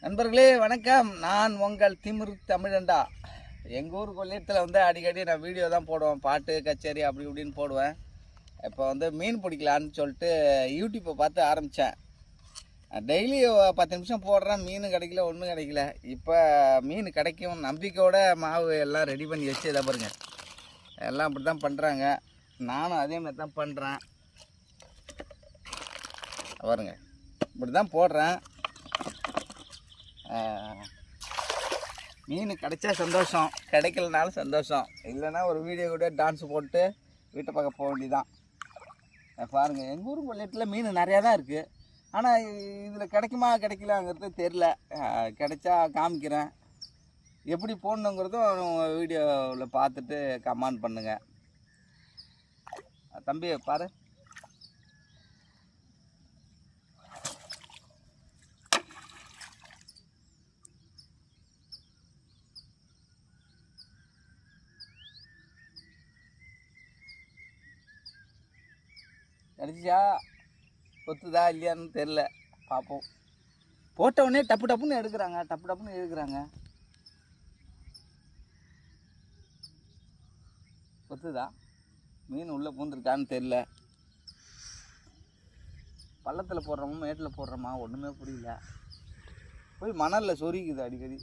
நண்பர்களே வணக்கம். நான் உங்கள் திமிரு தமிழண்டா. எங்கள் ஊர் கொள்ளையத்தில் அடிக்கடி நான் வீடியோ தான் போடுவேன், பாட்டு கச்சேரி அப்படி இப்படின்னு போடுவேன். இப்போ மீன் பிடிக்கலான்னு சொல்லிட்டு யூடியூப்பை பார்த்து ஆரம்பித்தேன். டெய்லி 10 நிமிஷம் போடுறேன், மீன் கிடைக்கல, ஒன்றும் கிடைக்கல. இப்போ மீன் கிடைக்கும் நம்பிக்கையோட மாவு எல்லாம் ரெடி பண்ணி வச்சு இதை பாருங்க, எல்லாம் அப்படி தான் பண்ணுறாங்க. நானும் அதே மாதிரி தான் பண்ணுறேன். பாருங்க, இப்படி தான் போடுறேன். மீன் கிடைச்சா சந்தோஷம், கிடைக்கலனாலும் சந்தோஷம். இல்லைன்னா ஒரு வீடியோ கூட டான்ஸ் போட்டு வீட்டை பக்கம் போக வேண்டியதான். பாருங்கள், எங்கள் ஊர் கொள்ளையத்தில் மீன் நிறையா தான் இருக்குது. ஆனால் இதில் கிடைக்குமா கிடைக்கலாங்கிறது தெரில. கிடைச்சா காமிக்கிறேன். எப்படி போடணுங்கிறதும் வீடியோவில் பார்த்துட்டு கமெண்ட் பண்ணுங்கள். தம்பி பாரு, கிடைச்சிச்சா கொத்துதா இல்லையான்னு தெரில, பார்ப்போம். போட்ட உடனே டப்பு டப்புன்னு எடுக்கிறாங்க. கொத்துதா, மீன் உள்ளே பூந்துருக்கான்னு தெரில. பள்ளத்தில் போடுறோமா மேட்டில் போடுறோமா ஒன்றுமே புரியல. போய் மணலில் சொருகிக்குது அடிக்கடி.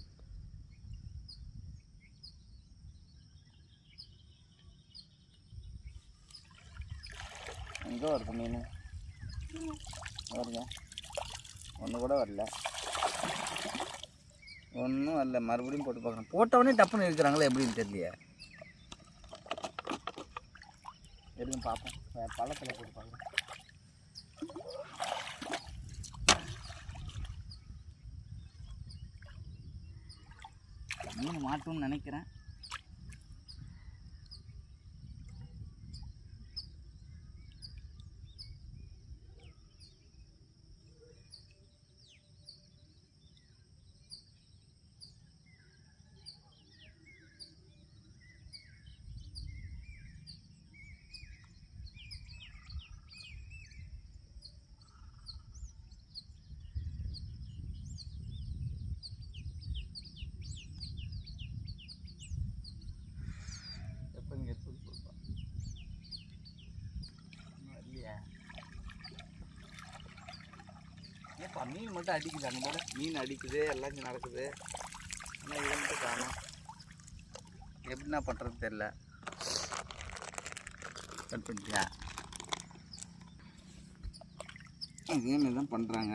எங்கே வருது மீன்? வருங்க, ஒன்று கூட வரல, ஒன்றும் வரல. மறுபடியும் போட்டு பார்க்குறேன். போட்டவொடனே டப்புன்னு இருக்கிறாங்களே, எப்படின்னு தெரியலையே. எதுவும் பார்ப்போம், பள்ளத்தில் போட்டு பார்க்குறேன். மீன் மாட்டும்னு நினைக்கிறேன். ஏப்பா மீன் மட்டும் அடிக்குது, அங்கே போல மீன் அடிக்குது, எல்லாம் நடக்குது. ஆனால் இதை மட்டும் காணும். எப்படின்னா பண்ணுறது தெரில. கட் பண்ணிட்டியா? இதே மாதிரி தான் பண்ணுறாங்க.